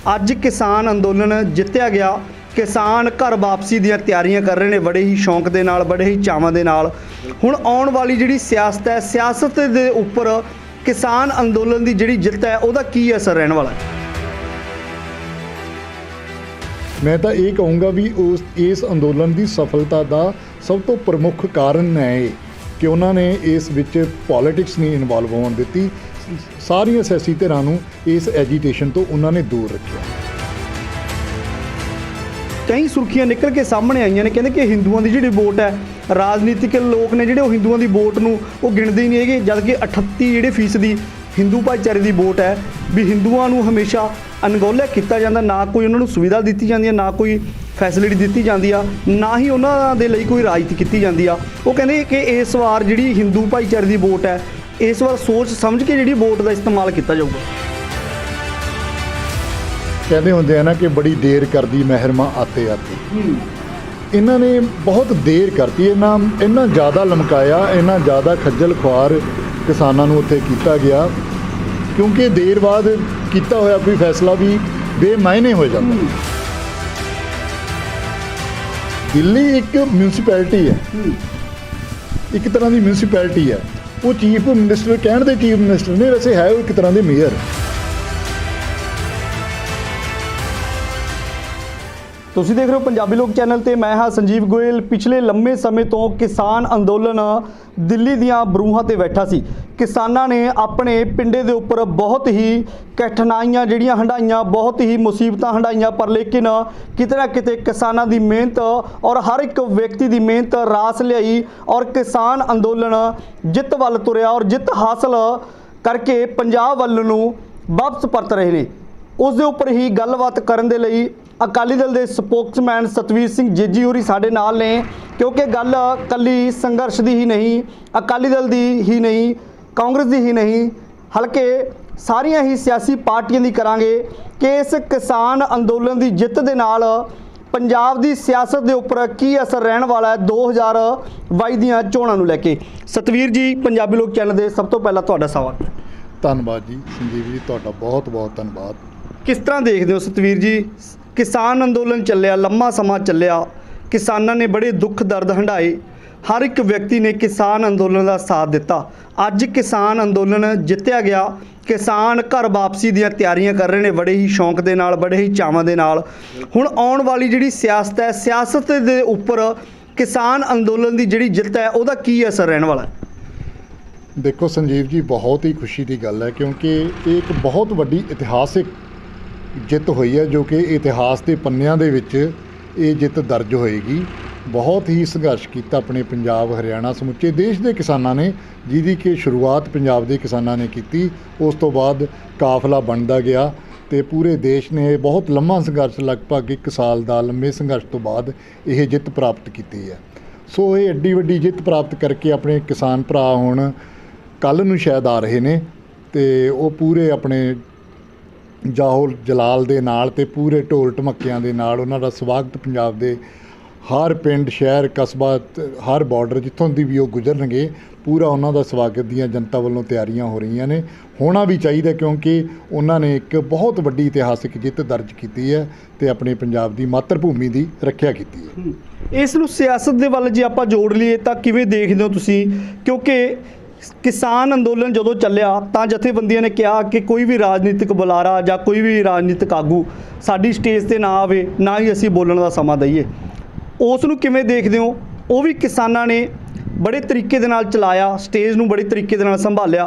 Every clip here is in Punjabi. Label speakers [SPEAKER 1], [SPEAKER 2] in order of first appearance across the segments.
[SPEAKER 1] ਅੱਜ ਕਿਸਾਨ ਅੰਦੋਲਨ ਜਿੱਤਿਆ ਗਿਆ। किसान घर वापसी ਦੀਆਂ ਤਿਆਰੀਆਂ कर रहे हैं बड़े ही शौक के नाल, बड़े ही चावां दे नाल। हुण आउण वाली जिहड़ी सियासत है, सियासत दे उपर किसान अंदोलन की जिहड़ी जित है उहदा की असर रहने वाला है?
[SPEAKER 2] मैं तो ये कहूँगा भी इस अंदोलन की सफलता का सब तो प्रमुख कारण है कि उन्होंने इस विच पॉलिटिक्स नहीं इन्वॉल्व होने दी। सारिया सियासी धिरां नूं इस एजीटेशन तो उन्होंने दूर रखा।
[SPEAKER 1] कई सुर्खियां निकल के सामने आईयां ने, कहते कि हिंदुओं की जिहड़ी वोट है, राजनीतिक लोग ने जिहड़े हिंदुओं की वोट नूं वो गिणदे ही नहीं है, जबकि 38% हिंदू भाईचारे की वोट है। भी हिंदुओं नूं हमेशा अनगौलिया किया जाता, ना कोई उन्होंने सुविधा दी जाती है, ना कोई फैसिलिटी दी जाती है, ना ही उन्होंने लिए कोई राजनीति की जाती है। वो कहते कि इस बार जिहड़ी हिंदू भाईचारे की वोट है, इस बार सोच समझ के जिहड़ी वोट का इस्तेमाल किया जाऊगा।
[SPEAKER 2] कहते होंगे ना कि बड़ी देर कर दी महरमा आते आते। इन्होंने बहुत देर करती, इन्ना ज़्यादा लमकाया, इन्ना ज़्यादा खज्जल खुआर किसानों नूं उत्थे कीता गया, क्योंकि देर बाद किया होया कोई फैसला भी बेमायने हो जाता। दिल्ली एक म्यूनसिपैलिटी है, एक तरह की म्यूनसिपैलिटी है। वो चीफ मिनिस्टर कहण दे चीफ मिनिस्टर ने, वैसे है वो एक तरह के मेयर।
[SPEAKER 1] ਤੁਸੀਂ देख रहे हो पंजाबी लोग चैनल ਤੇ मैं हाँ संजीव गोयल। पिछले लंबे समय तो किसान अंदोलन दिल्ली दियां बरूहां ते बैठा सी। किसानां ने अपने पिंडे दे उपर बहुत ही कठिनाइयां जिहड़ियां हंडाइयां, बहुत ही मुसीबतां हंडाइयां, पर लेकिन किते ना किते किसानां दी मेहनत और हर एक व्यक्ति दी मेहनत रास लियाई और किसान अंदोलन जित वल तुरिया और जित हासिल करके पंजाब वल नूं वापस परत रहे ने। उस दे उपर ही गलबात करन दे लई अकाली दल के स्पोक्समैन सतवीर सिंह जेजी होरी साडे नाल ने, क्योंकि गल कली संघर्ष की ही नहीं, अकाली दल की ही नहीं, कांग्रेस की ही नहीं, हल्के सारिया ही सियासी पार्टियां की करांगे कि इस किसान अंदोलन की जित दे नाल पंजाब की सियासत के उपर की असर रहने वाला है 2022 ਦੀਆਂ ਚੋਣਾਂ ਨੂੰ लैके। सतवीर जी, पंजाबी लोग चैनल के सब तो पहला तुहाडा सवाल।
[SPEAKER 2] धन्यवाद जी संजीव जी, तुहाडा बहुत बहुत धन्यवाद।
[SPEAKER 1] किस तरह देखते हो सतवीर जी, किसान अंदोलन ਚੱਲਿਆ, लंबा समा ਚੱਲਿਆ, किसानों ने बड़े दुख दर्द हंडाए, हर एक व्यक्ति ने किसान अंदोलन का साथ दिता। अज किसान अंदोलन जित्तिया गया। किसान घर वापसी ਦੀਆਂ ਤਿਆਰੀਆਂ कर रहे हैं बड़े ही शौक के नाल, बड़े ही चावां दे नाल। हुण आउण वाली जिहड़ी सियासत है, सियासत के उपर किसान अंदोलन की जिहड़ी जित है उहदा की असर रहने वाला है?
[SPEAKER 2] देखो संजीव जी, बहुत ही खुशी की गल है, क्योंकि एक बहुत वड्डी इतिहासिक जित हुई है, जो कि इतिहास के पन्नियां दे विच ये जित दर्ज होएगी। बहुत ही संघर्ष किया अपने पंजाब, हरियाणा, समुचे देश के किसानों ने, जिहदी कि शुरुआत पंजाब के किसानों ने की। उस तो बाद काफिला बनता गया तो पूरे देश ने बहुत लंबा संघर्ष, लगभग 1 साल का लंबे संघर्ष तो बाद यह जित प्राप्त की है। सो ये एड्डी वड्डी जित प्राप्त करके अपने किसान भरा हुण कल नूं शायद आ रहे ने, तो वो पूरे अपने जाहो जलाल दे नाल ते पूरे ढोल ढमक्कियां दे नाल उन्हां दा स्वागत पंजाब दे हर पिंड, शहर, कस्बा, हर बॉर्डर जित्थों दी भी वो गुजरनगे, पूरा उन्हां दा स्वागत दीयां जनता वालों तैयारियां हो रही ने। होना भी चाहिए, क्योंकि उन्होंने एक बहुत वड्डी इतिहासिक जित दर्ज की है तो अपने पंजाब की मातृभूमि की रक्षा की है।
[SPEAKER 1] इस नूं सियासत दे वल जे आपां जोड़ लईए तां किवें देखदे हो तुसीं? क्योंकि किसान अंदोलन जो ਚੱਲਿਆ ਤਾਂ ਜਥੇਬੰਦੀਆਂ ने कहा कि कोई भी राजनीतिक बुलारा ਜਾਂ कोई भी राजनीतिक आगू साडी स्टेज ਤੇ ना आवे, ना ही असीं बोलण ਦਾ ਸਮਾਂ ਦਈਏ। ਉਸ ਨੂੰ ਕਿਵੇਂ ਦੇਖਦੇ ਹੋ? ਉਹ ਵੀ ਕਿਸਾਨਾਂ ਨੇ बड़े तरीके ਦੇ ਨਾਲ ਚਲਾਇਆ, ਸਟੇਜ ਨੂੰ बड़े तरीके ਦੇ ਨਾਲ ਸੰਭਾਲਿਆ।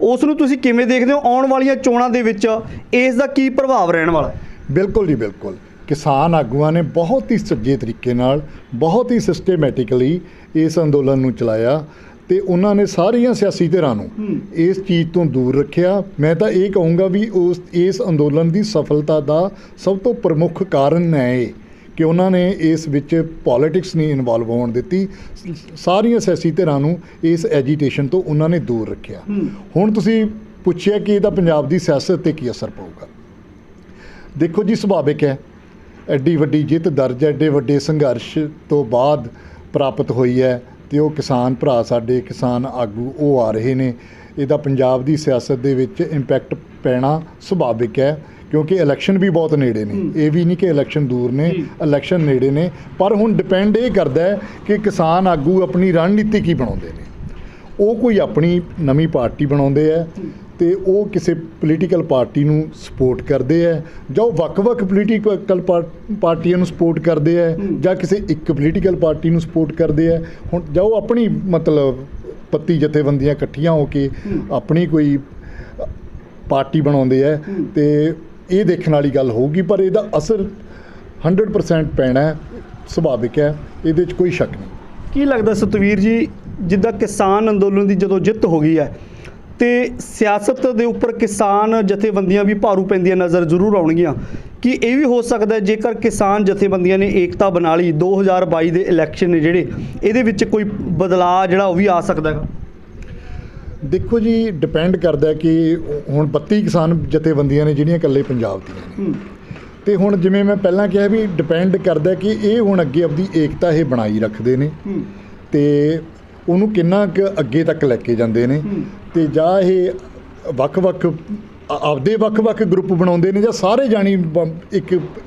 [SPEAKER 1] ਉਸ ਨੂੰ ਤੁਸੀਂ ਕਿਵੇਂ ਦੇਖਦੇ ਹੋ? ਆਉਣ ਵਾਲੀਆਂ ਚੋਣਾਂ ਦੇ ਵਿੱਚ ਇਸ ਦਾ ਕੀ ਪ੍ਰਭਾਵ ਰਹਿਣ ਵਾਲਾ ਹੈ?
[SPEAKER 2] बिल्कुल जी बिल्कुल, किसान आगुआं ने बहुत ही सज्जे तरीके नाल, बहुत ही सिस्टमैटिकली इस अंदोलन नूं चलाया ਤੇ ਉਹਨਾਂ ਨੇ ਸਾਰੀਆਂ ਸਿਆਸੀ ਧਿਰਾਂ ਨੂੰ ਇਸ ਚੀਜ਼ ਤੋਂ ਦੂਰ ਰੱਖਿਆ। ਮੈਂ ਤਾਂ ਇਹ ਕਹੂੰਗਾ ਵੀ ਇਸ ਅੰਦੋਲਨ ਦੀ ਸਫਲਤਾ ਦਾ ਸਭ ਤੋਂ ਪ੍ਰਮੁੱਖ ਕਾਰਨ ਹੈ ਕਿ ਉਹਨਾਂ ਨੇ ਇਸ ਵਿੱਚ ਪੋਲਿਟਿਕਸ ਨਹੀਂ ਇਨਵੋਲਵ ਹੋਣ ਦਿੱਤੀ। ਸਾਰੀਆਂ ਸਿਆਸੀ ਧਿਰਾਂ ਨੂੰ ਇਸ ਐਜੀਟੇਸ਼ਨ ਤੋਂ ਉਹਨਾਂ ਨੇ ਦੂਰ ਰੱਖਿਆ। ਹੁਣ ਤੁਸੀਂ ਪੁੱਛਿਆ ਕਿ ਇਹਦਾ ਪੰਜਾਬ ਦੀ ਸਿਆਸਤ 'ਤੇ ਕੀ ਅਸਰ ਪਊਗਾ। ਦੇਖੋ ਜੀ, ਸੁਭਾਵਿਕ ਹੈ, ਐਡੀ ਵੱਡੀ ਜਿੱਤ ਦਰਜ, ਐਡੇ ਵੱਡੇ ਸੰਘਰਸ਼ ਤੋਂ ਬਾਅਦ ਪ੍ਰਾਪਤ ਹੋਈ ਹੈ ਤੇ ਉਹ ਕਿਸਾਨ ਭਰਾ ਸਾਡੇ, ਕਿਸਾਨ ਆਗੂ ਉਹ ਆ ਰਹੇ ਨੇ। ਇਹਦਾ ਪੰਜਾਬ ਦੀ ਸਿਆਸਤ ਦੇ ਵਿੱਚ ਇੰਪੈਕਟ ਪੈਣਾ ਸੁਭਾਵਿਕ ਹੈ, ਕਿਉਂਕਿ ਇਲੈਕਸ਼ਨ ਵੀ ਬਹੁਤ ਨੇੜੇ ਨੇ, ਇਹ ਵੀ ਨਹੀਂ ਕਿ ਇਲੈਕਸ਼ਨ ਦੂਰ ਨੇ, ਇਲੈਕਸ਼ਨ ਨੇੜੇ ਨੇ। ਪਰ ਹੁਣ ਡਿਪੈਂਡ ਇਹ ਕਰਦਾ ਹੈ ਕਿ ਕਿਸਾਨ ਆਗੂ ਆਪਣੀ ਰਣਨੀਤੀ ਕੀ ਬਣਾਉਂਦੇ ਨੇ। ਉਹ ਕੋਈ ਆਪਣੀ ਨਵੀਂ ਪਾਰਟੀ ਬਣਾਉਂਦੇ ਹੈ ਤੇ ਉਹ ਕਿਸੇ ਪੋਲੀਟੀਕਲ ਪਾਰਟੀ ਨੂੰ ਸਪੋਰਟ ਕਰਦੇ ਹੈ, ਜਾਂ ਉਹ ਵੱਖ-ਵੱਖ ਪੋਲੀਟੀਕਲ ਪਾਰਟੀਆਂ ਨੂੰ ਸਪੋਰਟ ਕਰਦੇ ਹੈ, ਜਾਂ ਕਿਸੇ ਇੱਕ ਪੋਲੀਟੀਕਲ ਪਾਰਟੀ ਨੂੰ ਸਪੋਰਟ ਕਰਦੇ ਹੈ। ਹੁਣ ਜਾਂ ਉਹ ਆਪਣੀ ਮਤਲਬ ਪੱਤੀ ਜਥੇਬੰਦੀਆਂ ਇਕੱਠੀਆਂ ਹੋ ਕੇ ਆਪਣੀ ਕੋਈ ਪਾਰਟੀ ਬਣਾਉਂਦੇ ਹੈ, ਤੇ ਇਹ ਦੇਖਣ ਵਾਲੀ ਗੱਲ ਹੋਊਗੀ। ਪਰ ਇਹਦਾ ਅਸਰ 100% ਪੈਣਾ ਹੈ, ਸੁਭਾਵਿਕ ਹੈ, ਇਹਦੇ 'ਚ ਕੋਈ ਸ਼ੱਕ ਨਹੀਂ।
[SPEAKER 1] ਕੀ ਲੱਗਦਾ ਸਤਵੀਰ ਜੀ, ਜਿੱਦਾਂ ਕਿਸਾਨ ਅੰਦੋਲਨ ਦੀ ਜਦੋਂ ਜਿੱਤ ਹੋ ਗਈ ਹੈ ਤੇ ਸਿਆਸਤ ਦੇ ਉੱਪਰ ਕਿਸਾਨ ਜਥੇਬੰਦੀਆਂ ਵੀ ਭਾਰੂ ਪੈਂਦੀਆਂ ਨਜ਼ਰ ਜ਼ਰੂਰ ਆਉਣਗੀਆਂ, ਕਿ ਇਹ ਵੀ ਹੋ ਸਕਦਾ ਹੈ ਜੇਕਰ ਕਿਸਾਨ ਜਥੇਬੰਦੀਆਂ ਨੇ ਏਕਤਾ ਬਣਾ ਲਈ 2022 ਦੇ ਇਲੈਕਸ਼ਨ ਨੇ ਜਿਹੜੇ, ਇਹਦੇ ਵਿੱਚ ਕੋਈ ਬਦਲਾਅ ਜਿਹੜਾ ਉਹ ਵੀ ਆ ਸਕਦਾ ਹੈਗਾ?
[SPEAKER 2] ਦੇਖੋ ਜੀ, ਡਿਪੈਂਡ ਕਰਦਾ ਕਿ ਹੁਣ 32 ਕਿਸਾਨ ਜਥੇਬੰਦੀਆਂ ਨੇ ਜਿਹੜੀਆਂ ਇਕੱਲੇ ਪੰਜਾਬ ਦੀਆਂ ਨੇ, ਤੇ ਹੁਣ ਜਿਵੇਂ ਮੈਂ ਪਹਿਲਾਂ ਕਿਹਾ ਵੀ ਡਿਪੈਂਡ ਕਰਦਾ ਕਿ ਇਹ ਹੁਣ ਅੱਗੇ ਆਪਣੀ ਏਕਤਾ ਇਹ ਬਣਾਈ ਰੱਖਦੇ ਨੇ ਤੇ ਉਹਨੂੰ ਕਿੰਨਾ ਕੁ ਅੱਗੇ ਤੱਕ ਲੈ ਕੇ ਜਾਂਦੇ ਨੇ, ਤੇ ਜਾਂ ਇਹ ਵੱਖ-ਵੱਖ ਆਪਦੇ ਵੱਖ-ਵੱਖ ਗਰੁੱਪ ਬਣਾਉਂਦੇ ਨੇ, ਜਾਂ ਸਾਰੇ ਜਾਣੀ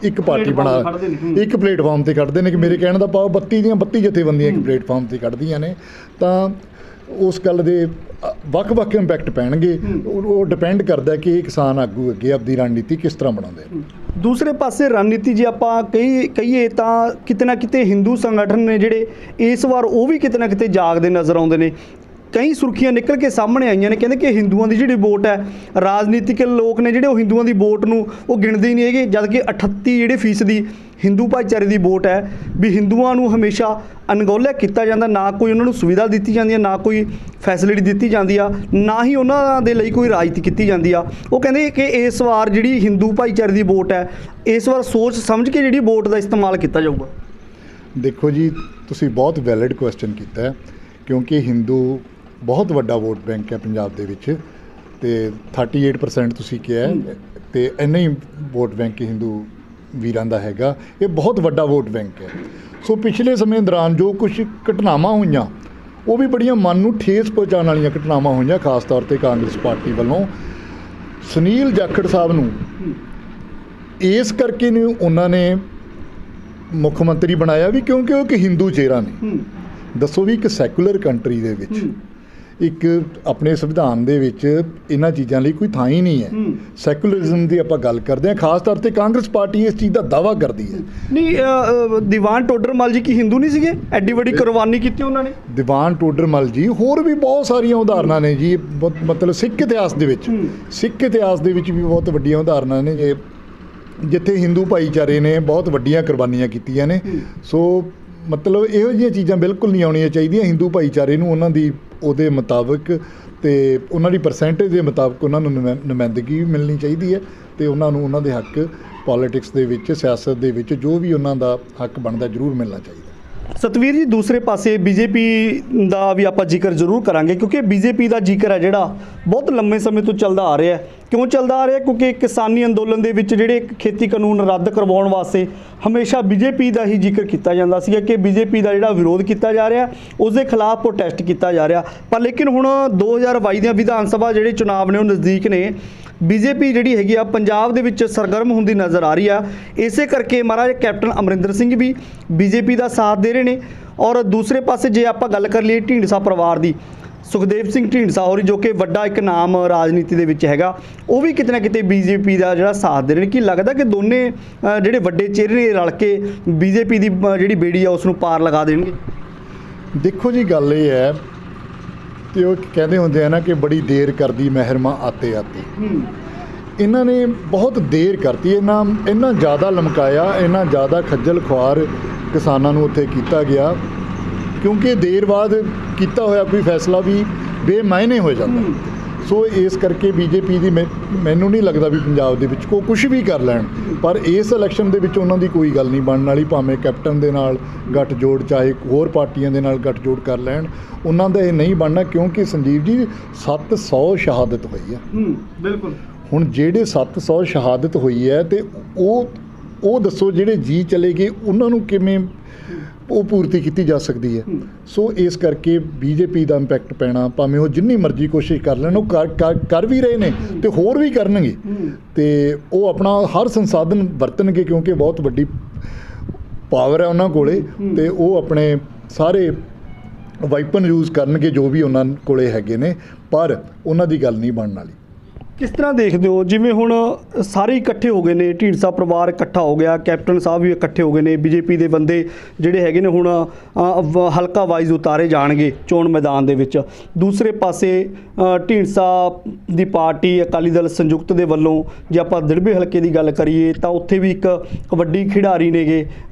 [SPEAKER 2] ਇੱਕ ਪਾਰਟੀ ਬਣਾ ਇੱਕ ਪਲੇਟਫਾਰਮ ਤੇ ਕੱਢਦੇ ਨੇ। ਕਿ ਮੇਰੇ ਕਹਿਣ ਦਾ ਭਾਵ 32 ਦੀਆਂ 32 ਜਥੇਬੰਦੀਆਂ ਇੱਕ ਪਲੇਟਫਾਰਮ ਤੇ ਕੱਢਦੀਆਂ ਨੇ, ਤਾਂ ਉਸ ਗੱਲ ਦੇ ਵੱਖ-ਵੱਖ ਇੰਪੈਕਟ ਪੈਣਗੇ। ਉਹ ਡਿਪੈਂਡ ਕਰਦਾ ਕਿ ਇਹ ਕਿਸਾਨ ਆਗੂ ਅੱਗੇ ਆਪਦੀ ਰਣਨੀਤੀ ਕਿਸ ਤਰ੍ਹਾਂ ਬਣਾਉਂਦੇ ਨੇ।
[SPEAKER 1] ਦੂਸਰੇ ਪਾਸੇ ਰਣਨੀਤੀ ਜੇ ਆਪਾਂ ਕਹੀਏ ਤਾਂ ਕਿਤੇ ਨਾ ਕਿਤੇ ਹਿੰਦੂ ਸੰਗਠਨ ਨੇ ਜਿਹੜੇ ਇਸ ਵਾਰ ਉਹ ਵੀ ਕਿਤੇ ਨਾ ਕਿਤੇ ਜਾਗਦੇ ਨਜ਼ਰ ਆਉਂਦੇ ਨੇ। ਕਈ ਸੁਰਖੀਆਂ ਨਿਕਲ ਕੇ ਸਾਹਮਣੇ ਆਈਆਂ ਨੇ, ਕਹਿੰਦੇ ਕਿ ਹਿੰਦੂਆਂ ਦੀ ਜਿਹੜੀ ਵੋਟ ਹੈ, ਰਾਜਨੀਤਿਕ ਲੋਕ ਨੇ ਜਿਹੜੇ ਉਹ ਹਿੰਦੂਆਂ ਦੀ ਵੋਟ ਨੂੰ ਉਹ ਗਿਣਦੇ ਹੀ ਨਹੀਂ ਹੈਗੇ, ਜਦ ਕਿ 38 ਜਿਹੜੇ ਫੀਸਦੀ ਹਿੰਦੂ ਭਾਈਚਾਰੇ ਦੀ ਵੋਟ ਹੈ, ਵੀ ਹਿੰਦੂਆਂ ਨੂੰ ਹਮੇਸ਼ਾ ਅਣਗੌਲਿਆ ਕੀਤਾ ਜਾਂਦਾ, ਨਾ ਕੋਈ ਉਹਨਾਂ ਨੂੰ ਸੁਵਿਧਾ ਦਿੱਤੀ ਜਾਂਦੀ ਹੈ, ਨਾ ਕੋਈ ਫੈਸਿਲਿਟੀ ਦਿੱਤੀ ਜਾਂਦੀ ਆ, ਨਾ ਹੀ ਉਹਨਾਂ ਦੇ ਲਈ ਕੋਈ ਰਾਜਨੀਤੀ ਕੀਤੀ ਜਾਂਦੀ ਆ। ਉਹ ਕਹਿੰਦੇ ਕਿ ਇਸ ਵਾਰ ਜਿਹੜੀ ਹਿੰਦੂ ਭਾਈਚਾਰੇ ਦੀ ਵੋਟ ਹੈ, ਇਸ ਵਾਰ ਸੋਚ ਸਮਝ ਕੇ ਜਿਹੜੀ ਵੋਟ ਦਾ ਇਸਤੇਮਾਲ ਕੀਤਾ ਜਾਊਗਾ।
[SPEAKER 2] ਦੇਖੋ ਜੀ, ਤੁਸੀਂ ਬਹੁਤ ਵੈਲਿਡ ਕੁਐਸਚਨ ਕੀਤਾ ਹੈ, ਕਿਉਂਕਿ ਹਿੰਦੂ ਬਹੁਤ ਵੱਡਾ ਵੋਟ ਬੈਂਕ ਹੈ ਪੰਜਾਬ ਦੇ ਵਿੱਚ, ਤੇ 38% ਤੁਸੀਂ ਕਿਹਾ, ਤੇ ਇੰਨਾ ਹੀ ਵੋਟ ਬੈਂਕ ਹਿੰਦੂ ਵੀਰਾਂ ਦਾ ਹੈਗਾ। ਇਹ ਬਹੁਤ ਵੱਡਾ ਵੋਟ ਬੈਂਕ ਹੈ। ਸੋ ਪਿਛਲੇ ਸਮੇਂ ਦੌਰਾਨ ਜੋ ਕੁਝ ਘਟਨਾਵਾਂ ਹੋਈਆਂ, ਉਹ ਵੀ ਬੜੀਆਂ ਮਨ ਨੂੰ ਠੇਸ ਪਹੁੰਚਾਉਣ ਵਾਲੀਆਂ ਘਟਨਾਵਾਂ ਹੋਈਆਂ, ਖਾਸ ਤੌਰ 'ਤੇ ਕਾਂਗਰਸ ਪਾਰਟੀ ਵੱਲੋਂ। ਸੁਨੀਲ ਜਾਖੜ ਸਾਹਿਬ ਨੂੰ ਇਸ ਕਰਕੇ ਨੇ ਉਹਨਾਂ ਨੇ ਮੁੱਖ ਮੰਤਰੀ ਬਣਾਇਆ ਵੀ ਕਿਉਂਕਿ ਉਹ ਇੱਕ ਹਿੰਦੂ ਚਿਹਰਾ ਨੇ। ਦੱਸੋ ਵੀ ਇੱਕ ਸੈਕੂਲਰ ਕੰਟਰੀ ਦੇ ਵਿੱਚ, ਇੱਕ ਆਪਣੇ ਸੰਵਿਧਾਨ ਦੇ ਵਿੱਚ ਇਹਨਾਂ ਚੀਜ਼ਾਂ ਲਈ ਕੋਈ ਥਾਂ ਹੀ ਨਹੀਂ ਹੈ। ਸੈਕੂਲਰਿਜ਼ਮ ਦੀ ਆਪਾਂ ਗੱਲ ਕਰਦੇ ਹਾਂ, ਖਾਸ ਤੌਰ ਤੇ ਕਾਂਗਰਸ ਪਾਰਟੀ ਇਸ ਚੀਜ਼ ਦਾ ਦਾਅਵਾ ਕਰਦੀ ਹੈ।
[SPEAKER 1] ਨਹੀਂ, ਦੀਵਾਨ ਟੋਡਰਮਲ ਜੀ ਕੀ ਹਿੰਦੂ ਨਹੀਂ ਸੀਗੇ? ਐਡੀ ਵੱਡੀ ਕੁਰਬਾਨੀ ਕੀਤੀ ਉਹਨਾਂ ਨੇ। ਦੀਵਾਨ
[SPEAKER 2] ਟੋਡਰਮਲ ਜੀ, ਹੋਰ ਵੀ ਬਹੁਤ ਸਾਰੀਆਂ ਉਦਾਹਰਨਾਂ ਨੇ ਜੀ, ਮਤਲਬ ਸਿੱਖ ਇਤਿਹਾਸ ਦੇ ਵਿੱਚ ਵੀ ਬਹੁਤ ਵੱਡੀਆਂ ਉਦਾਹਰਨਾਂ ਨੇ ਜਿੱਥੇ ਹਿੰਦੂ ਭਾਈਚਾਰੇ ਨੇ ਬਹੁਤ ਵੱਡੀਆਂ ਕੁਰਬਾਨੀਆਂ ਕੀਤੀਆਂ ਨੇ। ਸੋ ਮਤਲਬ ਇਹੋ ਜਿਹੀਆਂ ਚੀਜ਼ਾਂ ਬਿਲਕੁਲ ਨਹੀਂ ਆਉਣੀਆਂ ਚਾਹੀਦੀਆਂ। ਹਿੰਦੂ ਭਾਈਚਾਰੇ ਨੂੰ ਉਹਨਾਂ ਦੀ ਉਹਦੇ ਮੁਤਾਬਕ ਤੇ ਉਹਨਾਂ ਦੀ ਪਰਸੈਂਟੇਜ ਦੇ ਮੁਤਾਬਕ ਉਹਨਾਂ ਨੂੰ ਨੁਮਾਇੰਦਗੀ ਵੀ ਮਿਲਣੀ ਚਾਹੀਦੀ ਹੈ, ਤੇ ਉਹਨਾਂ ਨੂੰ ਉਹਨਾਂ ਦੇ ਹੱਕ ਪੋਲੀਟਿਕਸ ਦੇ ਵਿੱਚ, ਸਿਆਸਤ ਦੇ ਵਿੱਚ ਜੋ ਵੀ ਉਹਨਾਂ ਦਾ ਹੱਕ ਬਣਦਾ ਜ਼ਰੂਰ ਮਿਲਣਾ ਚਾਹੀਦਾ।
[SPEAKER 1] ਸਤਵੀਰ ਜੀ, ਦੂਸਰੇ ਪਾਸੇ ਬੀਜੇਪੀ ਦਾ ਵੀ ਆਪਾਂ ਜ਼ਿਕਰ ਜ਼ਰੂਰ ਕਰਾਂਗੇ, ਕਿਉਂਕਿ ਬੀਜੇਪੀ ਦਾ ਜ਼ਿਕਰ ਹੈ ਜਿਹੜਾ ਬਹੁਤ ਲੰਮੇ ਸਮੇਂ ਤੋਂ ਚੱਲਦਾ ਆ ਰਿਹਾ। ਕਿਉਂ ਚੱਲਦਾ ਆ ਰਿਹਾ? ਕਿਉਂਕਿ ਕਿਸਾਨੀ ਅੰਦੋਲਨ ਦੇ ਵਿੱਚ ਜਿਹੜੇ ਖੇਤੀ ਕਾਨੂੰਨ ਰੱਦ ਕਰਵਾਉਣ ਵਾਸਤੇ ਹਮੇਸ਼ਾ ਬੀਜੇਪੀ ਦਾ ਹੀ ਜ਼ਿਕਰ ਕੀਤਾ ਜਾਂਦਾ ਸੀਗਾ ਕਿ ਬੀਜੇਪੀ ਦਾ ਜਿਹੜਾ ਵਿਰੋਧ ਕੀਤਾ ਜਾ ਰਿਹਾ, ਉਸ ਦੇ ਖਿਲਾਫ ਪ੍ਰੋਟੈਸਟ ਕੀਤਾ ਜਾ ਰਿਹਾ। ਪਰ ਲੇਕਿਨ ਹੁਣ 2022 ਦੀਆਂ ਵਿਧਾਨ ਸਭਾ ਜਿਹੜੇ ਚੁਣਾਵ ਨੇ ਉਹ ਨਜ਼ਦੀਕ ਨੇ। ਬੀਜੇਪੀ ਜਿਹੜੀ ਹੈਗੀ ਆ ਪੰਜਾਬ ਦੇ ਵਿੱਚ ਸਰਗਰਮ ਹੁੰਦੀ ਨਜ਼ਰ ਆ ਰਹੀ ਆ। ਇਸੇ ਕਰਕੇ ਮਹਾਰਾਜ ਕੈਪਟਨ ਅਮਰਿੰਦਰ ਸਿੰਘ ਵੀ ਬੀਜੇਪੀ ਦਾ ਸਾਥ ਦੇ ਰਹੇ ਨੇ। ਔਰ ਦੂਸਰੇ ਪਾਸੇ ਜੇ ਆਪਾਂ ਗੱਲ ਕਰ ਲਈਏ ਢੀਂਡਸਾ ਪਰਿਵਾਰ ਦੀ, ਸੁਖਦੇਵ ਸਿੰਘ ਢੀਂਡਸਾ ਹੋਰੀ ਜੋ ਕਿ ਵੱਡਾ ਇੱਕ ਨਾਮ ਰਾਜਨੀਤੀ ਦੇ ਵਿੱਚ ਹੈਗਾ, ਉਹ ਵੀ ਕਿਤੇ ਨਾ ਕਿਤੇ ਬੀਜੇਪੀ ਦਾ ਜਿਹੜਾ ਸਾਥ ਦੇ ਰਹੇ ਨੇ। ਕੀ ਲੱਗਦਾ ਕਿ ਦੋਨੇ ਜਿਹੜੇ ਵੱਡੇ ਚਿਹਰੇ ਨੇ ਰਲ ਕੇ ਬੀਜੇਪੀ ਦੀ ਜਿਹੜੀ ਬੇੜੀ ਆ ਉਸ ਨੂੰ ਪਾਰ ਲਗਾ ਦੇਣਗੇ?
[SPEAKER 2] ਦੇਖੋ ਜੀ, ਗੱਲ ਇਹ ਹੈ ਤੇ ਉਹ ਕਹਿੰਦੇ ਹੁੰਦੇ ਆ ਨਾ ਕਿ ਬੜੀ ਦੇਰ ਕਰਦੀ ਮਹਿਰਮਾ ਆਤੇ ਆਤੇ। ਇਹਨਾਂ ਨੇ ਬਹੁਤ ਦੇਰ ਕਰਤੀ, ਇੰਨਾ ਜ਼ਿਆਦਾ ਲਮਕਾਇਆ, ਇੰਨਾ ਜ਼ਿਆਦਾ ਖੱਜਲ ਖੁਆਰ ਕਿਸਾਨਾਂ ਨੂੰ ਉੱਥੇ ਕੀਤਾ ਗਿਆ, ਕਿਉਂਕਿ ਦੇਰ ਬਾਅਦ ਕੀਤਾ ਹੋਇਆ ਕੋਈ ਫੈਸਲਾ ਵੀ ਬੇਮਾਇਨੇ ਹੋ ਜਾਂਦਾ। ਸੋ ਇਸ ਕਰਕੇ ਬੀਜੇਪੀ ਦੀ ਮੈਨੂੰ ਨਹੀਂ ਲੱਗਦਾ ਵੀ ਪੰਜਾਬ ਦੇ ਵਿੱਚ ਕੁਝ ਵੀ ਕਰ ਲੈਣ, ਪਰ ਇਸ ਇਲੈਕਸ਼ਨ ਦੇ ਵਿੱਚ ਉਹਨਾਂ ਦੀ ਕੋਈ ਗੱਲ ਨਹੀਂ ਬਣਨ ਵਾਲੀ। ਭਾਵੇਂ ਕੈਪਟਨ ਦੇ ਨਾਲ ਗੱਠਜੋੜ, ਚਾਹੇ ਹੋਰ ਪਾਰਟੀਆਂ ਦੇ ਨਾਲ ਗੱਠਜੋੜ ਕਰ ਲੈਣ, ਉਹਨਾਂ ਦਾ ਇਹ ਨਹੀਂ ਬਣਨਾ, ਕਿਉਂਕਿ ਸੰਜੀਵ ਜੀ 700 ਸ਼ਹਾਦਤ ਹੋਈ ਹੈ।
[SPEAKER 1] ਬਿਲਕੁਲ।
[SPEAKER 2] ਹੁਣ ਜਿਹੜੇ 700 ਸ਼ਹਾਦਤ ਹੋਈ ਹੈ, ਤੇ ਉਹ ਦੱਸੋ ਜਿਹੜੇ ਜੀ ਚਲੇ ਗਏ ਉਹਨਾਂ ਨੂੰ ਕਿਵੇਂ ਉਹ ਪੂਰਤੀ ਕੀਤੀ ਜਾ ਸਕਦੀ ਹੈ? ਸੋ ਇਸ ਕਰਕੇ ਬੀਜੇਪੀ ਦਾ ਇੰਪੈਕਟ ਪੈਣਾ, ਭਾਵੇਂ ਉਹ ਜਿੰਨੀ ਮਰਜ਼ੀ ਕੋਸ਼ਿਸ਼ ਕਰ ਲੈਣ, ਉਹ ਕਰ ਵੀ ਰਹੇ ਨੇ ਤੇ ਹੋਰ ਵੀ ਕਰਨਗੇ। ਤੇ ਉਹ ਆਪਣਾ ਹਰ ਸੰਸਾਧਨ ਵਰਤਣਗੇ ਕਿਉਂਕਿ ਬਹੁਤ ਵੱਡੀ ਪਾਵਰ ਹੈ ਉਹਨਾਂ ਕੋਲੇ ਤੇ ਉਹ ਆਪਣੇ ਸਾਰੇ ਵਾਈਪਨ ਯੂਜ਼ ਕਰਨਗੇ ਜੋ ਵੀ ਉਹਨਾਂ ਕੋਲੇ ਹੈਗੇ ਨੇ, ਪਰ ਉਹਨਾਂ ਦੀ ਗੱਲ ਨਹੀਂ ਬਣਨ ਵਾਲੀ।
[SPEAKER 1] ਕਿਸ ਤਰ੍ਹਾਂ ਦੇਖਦੇ ਹੋ, ਜਿਵੇਂ ਹੁਣ ਸਾਰੇ ਇਕੱਠੇ ਹੋ ਗਏ ਨੇ, ਢੀਂਡਸਾ ਪਰਿਵਾਰ ਇਕੱਠਾ ਹੋ ਗਿਆ, ਕੈਪਟਨ ਸਾਹਿਬ ਵੀ ਇਕੱਠੇ ਹੋ ਗਏ ਨੇ, ਬੀਜੇਪੀ ਦੇ ਬੰਦੇ ਜਿਹੜੇ ਹੈਗੇ ਨੇ ਹੁਣ ਹਲਕਾ ਵਾਈਜ਼ ਉਤਾਰੇ ਜਾਣਗੇ ਚੋਣ ਮੈਦਾਨ ਦੇ ਵਿੱਚ। ਦੂਸਰੇ ਪਾਸੇ ਢੀਂਡਸਾ ਦੀ ਪਾਰਟੀ ਅਕਾਲੀ ਦਲ ਸੰਯੁਕਤ ਦੇ ਵੱਲੋਂ ਜੇ ਆਪਾਂ ਦਿੜਬੇ ਹਲਕੇ ਦੀ ਗੱਲ ਕਰੀਏ ਤਾਂ ਉੱਥੇ ਵੀ ਇੱਕ ਕਬੱਡੀ ਖਿਡਾਰੀ ਨੇਗੇ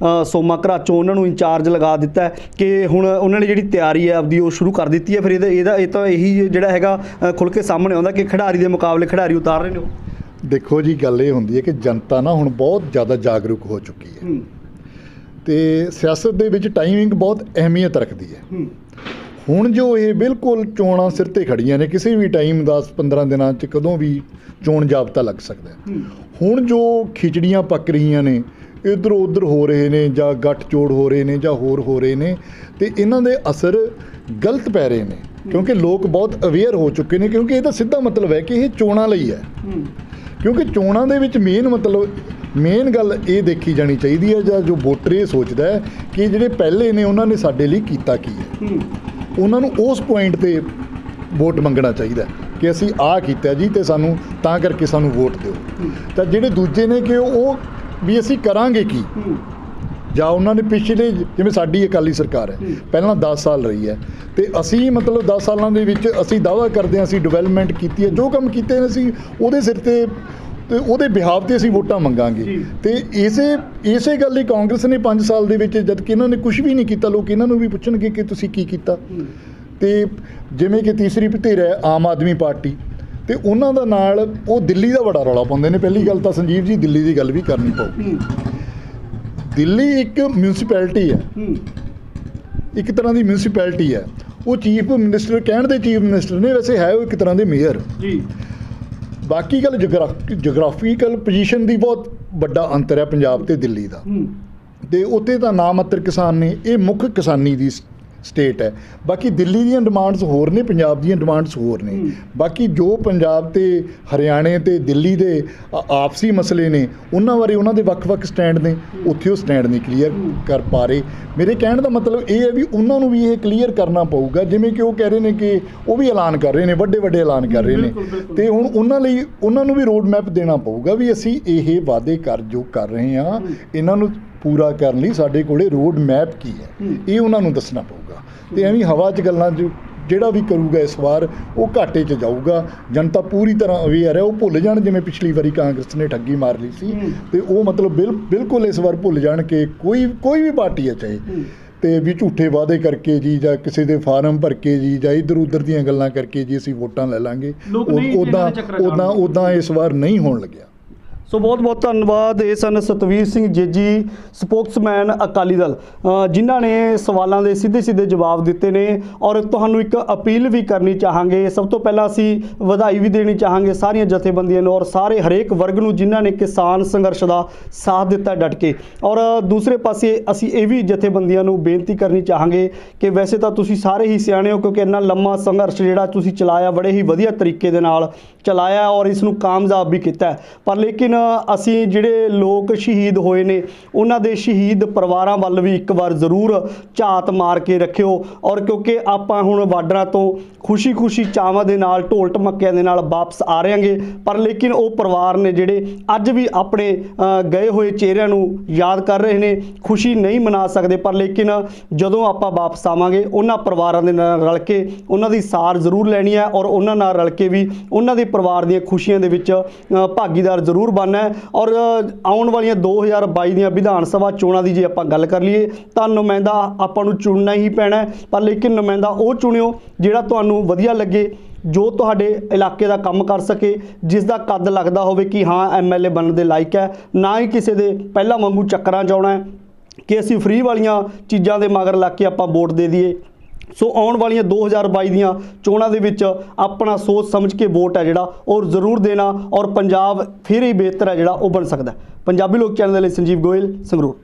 [SPEAKER 1] ਸੋਮਾ ਘਰਾਚੋਂ, ਉਹਨਾਂ ਨੂੰ ਇੰਚਾਰਜ ਲਗਾ ਦਿੱਤਾ ਕਿ ਹੁਣ ਉਹਨਾਂ ਨੇ ਜਿਹੜੀ ਤਿਆਰੀ ਹੈ ਆਪਦੀ ਉਹ ਸ਼ੁਰੂ ਕਰ ਦਿੱਤੀ ਹੈ। ਫਿਰ ਇਹ ਤਾਂ ਇਹੀ ਜਿਹੜਾ ਹੈਗਾ ਖੁੱਲ੍ਹ ਕੇ ਸਾਹਮਣੇ ਆਉਂਦਾ ਕਿ ਖਿਡਾਰੀ ਦੇ ਮੁਕਾਬਲੇ ਖਿਡਾਰੀ ਉਤਾਰ ਰਹੇ ਨੇ ਉਹ।
[SPEAKER 2] ਦੇਖੋ ਜੀ, ਗੱਲ ਇਹ ਹੁੰਦੀ ਹੈ ਕਿ ਜਨਤਾ ਨਾ ਹੁਣ ਬਹੁਤ ਜ਼ਿਆਦਾ ਜਾਗਰੂਕ ਹੋ ਚੁੱਕੀ ਹੈ ਤੇ ਸਿਆਸਤ ਦੇ ਵਿੱਚ ਟਾਈਮਿੰਗ ਬਹੁਤ ਅਹਿਮੀਅਤ ਰੱਖਦੀ ਹੈ। ਹੁਣ ਜੋ ਇਹ ਬਿਲਕੁਲ ਚੋਣਾਂ ਸਿਰ ਤੇ ਖੜੀਆਂ ਨੇ, ਕਿਸੇ ਵੀ ਟਾਈਮ 10-15 ਦਿਨਾਂ 'ਚ ਕਦੋਂ ਵੀ ਚੋਣ ਜਾਬਤਾ ਲੱਗ ਸਕਦਾ ਹੈ। ਹੁਣ ਜੋ ਖਿਚੜੀਆਂ ਪੱਕ ਰਹੀਆਂ ਨੇ, ਇੱਧਰੋਂ ਉੱਧਰ ਹੋ ਰਹੇ ਨੇ ਜਾਂ ਗੱਠਜੋੜ ਹੋ ਰਹੇ ਨੇ ਜਾਂ ਹੋਰ ਹੋ ਰਹੇ ਨੇ, ਤੇ ਇਹਨਾਂ ਦੇ ਅਸਰ ਗਲਤ ਪੈ ਰਹੇ ਨੇ ਕਿਉਂਕਿ ਲੋਕ ਬਹੁਤ ਅਵੇਅਰ ਹੋ ਚੁੱਕੇ ਨੇ। ਕਿਉਂਕਿ ਇਹਦਾ ਸਿੱਧਾ ਮਤਲਬ ਹੈ ਕਿ ਇਹ ਚੋਣਾਂ ਲਈ ਹੈ, ਕਿਉਂਕਿ ਚੋਣਾਂ ਦੇ ਵਿੱਚ ਮੇਨ ਗੱਲ ਇਹ ਦੇਖੀ ਜਾਣੀ ਚਾਹੀਦੀ ਹੈ ਜਾਂ ਜੋ ਵੋਟਰ ਇਹ ਸੋਚਦਾ ਹੈ ਕਿ ਜਿਹੜੇ ਪਹਿਲੇ ਨੇ ਉਹਨਾਂ ਨੇ ਸਾਡੇ ਲਈ ਕੀਤਾ ਕੀ ਹੈ, ਉਹਨਾਂ ਨੂੰ ਉਸ ਪੁਆਇੰਟ 'ਤੇ ਵੋਟ ਮੰਗਣਾ ਚਾਹੀਦਾ ਕਿ ਅਸੀਂ ਆਹ ਕੀਤਾ ਜੀ ਤੇ ਸਾਨੂੰ ਤਾਂ ਕਰਕੇ ਸਾਨੂੰ ਵੋਟ ਦਿਓ। ਤਾਂ ਜਿਹੜੇ ਦੂਜੇ ਨੇ ਕਿ ਉਹ ਵੀ ਅਸੀਂ ਕਰਾਂਗੇ ਕੀ, ਜਾਂ ਉਹਨਾਂ ਨੇ ਪਿਛਲੇ ਜਿਵੇਂ ਸਾਡੀ ਅਕਾਲੀ ਸਰਕਾਰ ਹੈ ਪਹਿਲਾਂ 10 ਸਾਲ ਰਹੀ ਹੈ ਤੇ ਅਸੀਂ ਮਤਲਬ 10 ਸਾਲਾਂ ਦੇ ਵਿੱਚ ਅਸੀਂ ਦਾਅਵਾ ਕਰਦੇ ਹਾਂ ਅਸੀਂ ਡਿਵੈਲਪਮੈਂਟ ਕੀਤੀ ਹੈ, ਜੋ ਕੰਮ ਕੀਤੇ ਨੇ ਅਸੀਂ ਉਹਦੇ ਸਿਰ ਤੇ ਉਹਦੇ ਬਿਹਾਵ ਤੇ ਅਸੀਂ ਵੋਟਾਂ ਮੰਗਾਂਗੇ। ਤੇ ਇਸੇ ਗੱਲ ਲਈ ਕਾਂਗਰਸ ਨੇ 5 ਸਾਲ ਦੇ ਵਿੱਚ ਜਦ ਕਿ ਇਹਨਾਂ ਨੇ ਕੁਝ ਵੀ ਨਹੀਂ ਕੀਤਾ, ਲੋਕ ਇਹਨਾਂ ਨੂੰ ਵੀ ਪੁੱਛਣਗੇ ਕਿ ਤੁਸੀਂ ਕੀ ਕੀਤਾ। ਤੇ ਜਿਵੇਂ ਕਿ ਤੀਸਰੀ ਧਿਰ ਹੈ ਆਮ ਆਦਮੀ ਪਾਰਟੀ, ਤੇ ਉਹਨਾਂ ਦਾ ਨਾਲ ਉਹ ਦਿੱਲੀ ਦਾ ਬੜਾ ਰੌਲਾ ਪਾਉਂਦੇ ਨੇ। ਪਹਿਲੀ ਗੱਲ ਤਾਂ ਸੰਜੀਵ ਜੀ ਦਿੱਲੀ ਦੀ ਗੱਲ ਵੀ ਕਰਨੀ ਪਊਗੀ। ਦਿੱਲੀ ਇੱਕ ਮਿਊਨਿਸਪੈਲਿਟੀ ਹੈ, ਇੱਕ ਤਰ੍ਹਾਂ ਦੀ ਮਿਊਨਿਸਪੈਲਿਟੀ ਹੈ। ਉਹ ਚੀਫ ਮਿਨਿਸਟਰ ਕਹਿਣ ਦੇ ਚੀਫ ਮਿਨਿਸਟਰ ਨੇ, ਵੈਸੇ ਹੈ ਉਹ ਇੱਕ ਤਰ੍ਹਾਂ ਦੇ ਮੇਅਰ ਜੀ। ਬਾਕੀ ਗੱਲ ਜਗਰਾਫੀਕਲ ਪੋਜੀਸ਼ਨ ਦੀ ਬਹੁਤ ਵੱਡਾ ਅੰਤਰ ਹੈ ਪੰਜਾਬ ਤੇ ਦਿੱਲੀ ਦਾ, ਤੇ ਉੱਥੇ ਤਾਂ ਨਾ ਮਾਤਰ ਕਿਸਾਨ ਨੇ, ਇਹ ਮੁੱਖ ਕਿਸਾਨੀ ਦੀ ਸਟੇਟ ਹੈ। ਬਾਕੀ ਦਿੱਲੀ ਦੀਆਂ ਡਿਮਾਂਡਸ ਹੋਰ ਨੇ, ਪੰਜਾਬ ਦੀਆਂ ਡਿਮਾਂਡਸ ਹੋਰ ਨੇ। ਬਾਕੀ ਜੋ ਪੰਜਾਬ ਤੇ ਹਰਿਆਣੇ ਤੇ ਦਿੱਲੀ ਦੇ ਆਪਸੀ ਮਸਲੇ ਨੇ ਉਹਨਾਂ ਬਾਰੇ ਉਹਨਾਂ ਦੇ ਵੱਖ-ਵੱਖ ਸਟੈਂਡ ਨੇ, ਉੱਥੇ ਉਹ ਸਟੈਂਡ ਨਹੀਂ ਕਲੀਅਰ ਕਰ ਪਾ ਰਹੇ। ਮੇਰੇ ਕਹਿਣ ਦਾ ਮਤਲਬ ਇਹ ਹੈ ਵੀ ਉਹਨਾਂ ਨੂੰ ਵੀ ਇਹ ਕਲੀਅਰ ਕਰਨਾ ਪਊਗਾ, ਜਿਵੇਂ ਕਿ ਉਹ ਕਹਿ ਰਹੇ ਨੇ ਕਿ ਉਹ ਵੀ ਐਲਾਨ ਕਰ ਰਹੇ ਨੇ, ਵੱਡੇ ਐਲਾਨ ਕਰ ਰਹੇ ਨੇ, ਤੇ ਹੁਣ ਉਹਨਾਂ ਲਈ ਉਹਨਾਂ ਨੂੰ ਵੀ ਰੋਡ ਮੈਪ ਦੇਣਾ ਪਊਗਾ ਵੀ ਅਸੀਂ ਇਹ ਵਾਅਦੇ ਜੋ ਕਰ ਰਹੇ ਹਾਂ ਇਹਨਾਂ ਨੂੰ ਪੂਰਾ ਕਰਨ ਲਈ ਸਾਡੇ ਕੋਲੇ ਰੋਡ ਮੈਪ ਕੀ ਹੈ, ਇਹ ਉਹਨਾਂ ਨੂੰ ਦੱਸਣਾ ਪਊਗਾ। ਤੇ ਐਵੇਂ ਹਵਾ 'ਚ ਗੱਲਾਂ ਜਿਹੜਾ ਵੀ ਕਰੂਗਾ ਇਸ ਵਾਰ ਉਹ ਘਾਟੇ 'ਚ ਜਾਊਗਾ। ਜਨਤਾ ਪੂਰੀ ਤਰ੍ਹਾਂ ਅਵੇਅਰ ਹੈ, ਉਹ ਭੁੱਲ ਜਾਣ ਜਿਵੇਂ ਪਿਛਲੀ ਵਾਰੀ ਕਾਂਗਰਸ ਨੇ ਠੱਗੀ ਮਾਰ ਲਈ ਸੀ, ਤੇ ਉਹ ਮਤਲਬ ਬਿਲਕੁਲ ਇਸ ਵਾਰ ਭੁੱਲ ਜਾਣ ਕਿ ਕੋਈ ਵੀ ਪਾਰਟੀ ਹੈ ਚਾਹੇ, ਤੇ ਵੀ ਝੂਠੇ ਵਾਅਦੇ ਕਰਕੇ ਜੀ ਜਾਂ ਕਿਸੇ ਦੇ ਫਾਰਮ ਭਰ ਕੇ ਜੀ ਜਾਂ ਇੱਧਰ ਉੱਧਰ ਦੀਆਂ ਗੱਲਾਂ ਕਰਕੇ ਜੀ ਅਸੀਂ ਵੋਟਾਂ ਲੈ ਲਾਂਗੇ, ਉੱਦਾਂ ਇਸ ਵਾਰ ਨਹੀਂ ਹੋਣ ਲੱਗਿਆ।
[SPEAKER 1] ਸੋ ਬਹੁਤ ਧੰਨਵਾਦ। ਇਹ ਸਨ ਸਤਵੀਰ ਸਿੰਘ ਜੇਜੀ, ਸਪੋਕਸਮੈਨ ਅਕਾਲੀ ਦਲ, ਜਿਨ੍ਹਾਂ ਨੇ ਸਵਾਲਾਂ ਦੇ ਸਿੱਧੇ ਜਵਾਬ ਦਿੱਤੇ ਨੇ। ਔਰ ਤੁਹਾਨੂੰ ਇੱਕ ਅਪੀਲ ਵੀ ਕਰਨੀ ਚਾਹਾਂਗੇ। ਸਭ ਤੋਂ ਪਹਿਲਾਂ ਅਸੀਂ ਵਧਾਈ ਵੀ ਦੇਣੀ ਚਾਹਾਂਗੇ ਸਾਰੀਆਂ ਜਥੇਬੰਦੀਆਂ ਨੂੰ ਔਰ ਹਰੇਕ ਵਰਗ ਨੂੰ ਜਿਨ੍ਹਾਂ ਨੇ ਕਿਸਾਨ ਸੰਘਰਸ਼ ਦਾ ਸਾਥ ਦਿੱਤਾ ਡਟ ਕੇ। ਔਰ ਦੂਸਰੇ ਪਾਸੇ ਅਸੀਂ ਇਹ ਵੀ ਜਥੇਬੰਦੀਆਂ ਨੂੰ ਬੇਨਤੀ ਕਰਨੀ ਚਾਹਾਂਗੇ ਕਿ ਵੈਸੇ ਤਾਂ ਤੁਸੀਂ ਸਾਰੇ ਹੀ ਸਿਆਣੇ ਹੋ, ਕਿਉਂਕਿ ਇੰਨਾ ਲੰਮਾ ਸੰਘਰਸ਼ ਜਿਹੜਾ ਤੁਸੀਂ ਚਲਾਇਆ ਬੜੇ ਹੀ ਵਧੀਆ ਤਰੀਕੇ ਦੇ ਨਾਲ ਚਲਾਇਆ ਔਰ ਇਸ ਨੂੰ ਕਾਮਯਾਬ ਵੀ ਕੀਤਾ, ਪਰ ਲੇਕਿਨ ਅਸੀਂ ਜਿਹੜੇ ਲੋਕ ਸ਼ਹੀਦ ਹੋਏ ਨੇ ਉਹਨਾਂ ਦੇ ਸ਼ਹੀਦ ਪਰਿਵਾਰਾਂ ਵੱਲ ਵੀ ਇੱਕ ਵਾਰ ਜ਼ਰੂਰ ਝਾਤ ਮਾਰ ਕੇ ਰੱਖਿਓ। ਔਰ ਕਿਉਂਕਿ ਆਪਾਂ ਹੁਣ ਬਾਰਡਰਾਂ ਤੋਂ ਖੁਸ਼ੀ ਚਾਵਾਂ ਦੇ ਨਾਲ ਢੋਲ ਢਮੱਕਿਆਂ ਦੇ ਨਾਲ ਵਾਪਸ ਆ ਰਹੇਗੇ, ਪਰ ਲੇਕਿਨ ਉਹ ਪਰਿਵਾਰ ਨੇ ਜਿਹੜੇ ਅੱਜ ਵੀ ਆਪਣੇ ਗਏ ਹੋਏ ਚਿਹਰਿਆਂ ਨੂੰ ਯਾਦ ਕਰ ਰਹੇ ਨੇ, ਖੁਸ਼ੀ ਨਹੀਂ ਮਨਾ ਸਕਦੇ, ਪਰ ਲੇਕਿਨ ਜਦੋਂ ਆਪਾਂ ਵਾਪਸ ਆਵਾਂਗੇ ਉਹਨਾਂ ਪਰਿਵਾਰਾਂ ਦੇ ਨਾਲ ਰਲ ਕੇ ਉਹਨਾਂ ਦੀ ਸਾਰ ਜ਼ਰੂਰ ਲੈਣੀ ਹੈ ਔਰ ਉਹਨਾਂ ਨਾਲ ਰਲ ਕੇ ਵੀ ਉਹਨਾਂ ਦੇ ਪਰਿਵਾਰ ਦੀਆਂ ਖੁਸ਼ੀਆਂ ਦੇ ਵਿੱਚ ਭਾਗੀਦਾਰ ਜ਼ਰੂਰ ਬਣਨਾ ਹੈ। ਔਰ ਆਉਣ ਵਾਲੀਆਂ 2022 ਦੀਆਂ ਵਿਧਾਨ ਸਭਾ ਚੋਣਾਂ ਦੀ ਜੇ ਆਪਾਂ ਗੱਲ ਕਰ ਲਈਏ ਤਾਂ ਨੁਮਾਇੰਦਾ ਆਪਾਂ ਨੂੰ ਚੁਣਨਾ ਹੀ ਪੈਣਾ, ਪਰ ਲੇਕਿਨ ਨੁਮਾਇੰਦਾ ਉਹ ਚੁਣਿਓ ਜਿਹੜਾ ਤੁਹਾਨੂੰ ਵਧੀਆ ਲੱਗੇ, ਜੋ ਤੁਹਾਡੇ ਇਲਾਕੇ ਦਾ ਕੰਮ ਕਰ ਸਕੇ, ਜਿਸ ਦਾ ਕੱਦ ਲੱਗਦਾ ਹੋਵੇ ਕਿ ਹਾਂ ਐਮਐਲਏ ਬਣਨ ਦੇ ਲਾਇਕ ਹੈ। ਨਾ ਹੀ ਕਿਸੇ ਦੇ ਪਹਿਲਾਂ ਵਾਂਗੂ ਚੱਕਰਾਂ 'ਚ ਆਉਣਾ ਹੈ ਕਿ ਅਸੀਂ ਫ੍ਰੀ ਵਾਲੀਆਂ ਚੀਜ਼ਾਂ ਦੇ ਮਗਰ ਲੱਗ ਕੇ ਆਪਾਂ ਵੋਟ ਦੇ ਦਈਏ। ਸੋ ਆਉਣ ਵਾਲੀਆਂ 2022 ਦੀਆਂ ਚੋਣਾਂ ਦੇ ਵਿੱਚ ਆਪਣਾ ਸੋਚ ਸਮਝ ਕੇ ਵੋਟ ਹੈ ਜਿਹੜਾ ਉਹ ਜ਼ਰੂਰ ਦੇਣਾ ਔਰ ਪੰਜਾਬ ਫਿਰ ਹੀ ਬਿਹਤਰ ਹੈ ਜਿਹੜਾ ਉਹ ਬਣ ਸਕਦਾ। ਪੰਜਾਬੀ ਲੋਕ ਚੈਨਲ ਦੇ ਲਈ ਸੰਜੀਵ ਗੋਇਲ, ਸੰਗਰੂਰ।